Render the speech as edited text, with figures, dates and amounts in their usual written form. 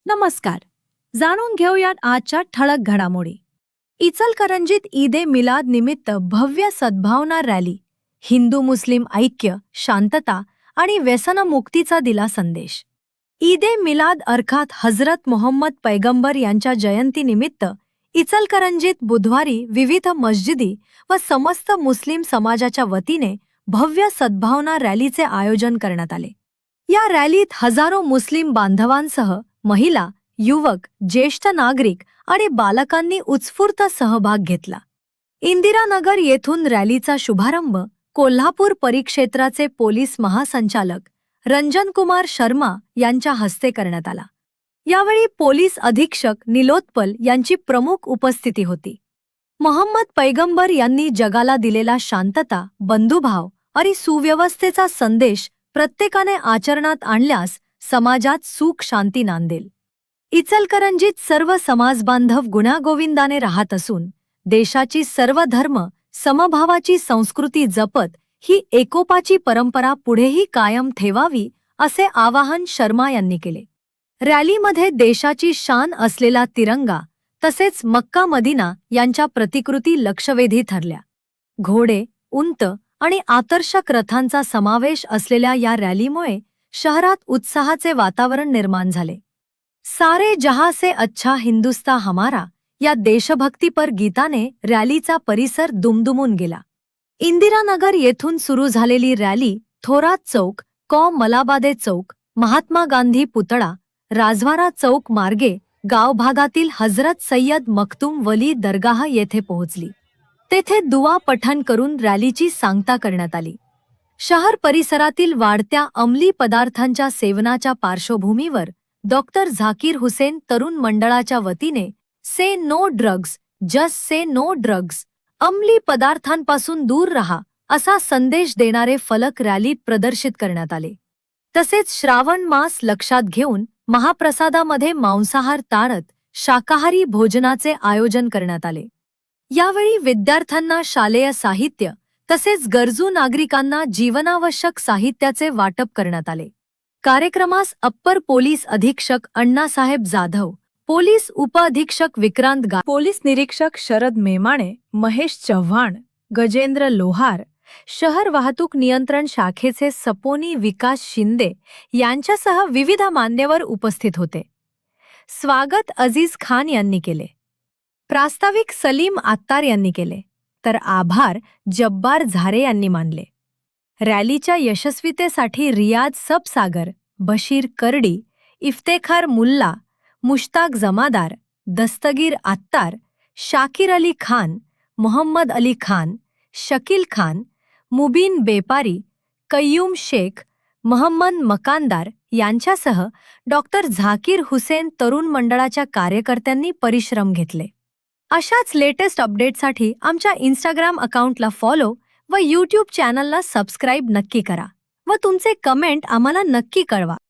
नमस्कार. जाणून घेऊयात आजच्या ठळक घडामोडी. इचलकरंजीत ईद-ए मिलाद निमित्त भव्य सद्भावना रॅली. हिंदू मुस्लिम ऐक्य, शांतता आणि व्यसनमुक्तीचा दिला संदेश. ईद-ए मिलाद अर्थात हजरत मोहम्मद पैगंबर यांच्या जयंतीनिमित्त इचलकरंजीत बुधवारी विविध मस्जिदी व समस्त मुस्लिम समाजाच्या वतीने भव्य सद्भावना रॅलीचे आयोजन करण्यात आले. या रॅलीत हजारो मुस्लिम बांधवांसह महिला, युवक, ज्येष्ठ नागरिक आणि बालकांनी उत्स्फूर्त सहभाग घेतला. इंदिरानगर येथून रॅलीचा शुभारंभ कोल्हापूर परिक्षेत्राचे पोलीस महासंचालक रंजनकुमार शर्मा यांच्या हस्ते करण्यात आला. यावेळी पोलीस अधीक्षक निलोत्पल यांची प्रमुख उपस्थिती होती. मोहम्मद पैगंबर यांनी जगाला दिलेला शांतता, बंधुभाव आणि सुव्यवस्थेचा संदेश प्रत्येकाने आचरणात आणल्यास समाजात सुख शांती नांदेल. इचलकरंजीत सर्व समाजबांधव गुण्यागोविंदाने राहत असून देशाची सर्व धर्म समभावाची संस्कृती जपत ही एकोपाची परंपरा पुढेही कायम ठेवावी असे आवाहन शर्मा यांनी केले. रॅलीमध्ये देशाची शान असलेला तिरंगा तसेच मक्का मदिना यांच्या प्रतिकृती लक्षवेधी ठरल्या. घोडे, उंट आणि आकर्षक रथांचा समावेश असलेल्या या रॅलीमुळे शहरात उत्साहाचे वातावरण निर्माण झाले. सारे जहां से अच्छा हिंदुस्तान हमारा या देशभक्तीपर गीताने रॅलीचा परिसर दुमदुमून गेला. इंदिरानगर येथून सुरू झालेली रॅली थोरात चौक, मलाबादे चौक, महात्मा गांधी पुतळा, राजवारा चौक मार्गे गाव भागातील हजरत सय्यद मखदूम वली दरगाह येथे पोहोचली. तेथे दुआ पठण करून रॅलीची सांगता करण्यात आली. शहर परिसरातील वाढत्या अंमली पदार्थांच्या सेवनाच्या पार्श्वभूमीवर डॉक्टर झाकीर हुसेन तरुण मंडळाच्या वतीने say no drugs, just say no drugs, अंमली पदार्थांपासून दूर रहा असा संदेश देणारे फलक रॅलीत प्रदर्शित करण्यात आले. तसेच श्रावण मास लक्षात घेऊन महाप्रसादामध्ये मांसाहार टाळत शाकाहारी भोजनाचे आयोजन करण्यात आले. यावेळी विद्यार्थ्यांना शालेय साहित्य तसेच गरजू नागरिकांना जीवनावश्यक साहित्याचे वाटप करण्यात आले. कार्यक्रमास अप्पर पोलीस अधीक्षक अण्णासाहेब जाधव, पोलीस उपअधीक्षक विक्रांत गा, पोलीस निरीक्षक शरद मेमाणे, महेश चव्हाण, गजेंद्र लोहार, शहर वाहतूक नियंत्रण शाखेचे सपोनी विकास शिंदे यांच्यासह विविध मान्यवर उपस्थित होते. स्वागत अजीज खान यांनी केले. प्रास्ताविक सलीम आत्तार यांनी केले तर आभार जब्बार झारे यांनी मानले. रॅलीच्या यशस्वीतेसाठी रियाज सबसागर, बशीर करडी, इफ्तेखार मुल्ला, मुश्ताक जमादार, दस्तगीर आत्तार, शाकिर अली खान, मोहम्मद अली खान, शकील खान, मुबीन बेपारी, कय्यूम शेख, मोहम्मद मकानदार यांच्यासह डॉक्टर झाकीर हुसेन तरुण मंडळाच्या कार्यकर्त्यांनी परिश्रम घेतले. अशाच लेटेस्ट अपडेटसाठी आमच्या इंस्टाग्राम अकाउंटला फॉलो व यूट्यूब चॅनलला सबस्क्राईब नक्की करा व तुमचे कमेंट आम्हाला नक्की कळवा.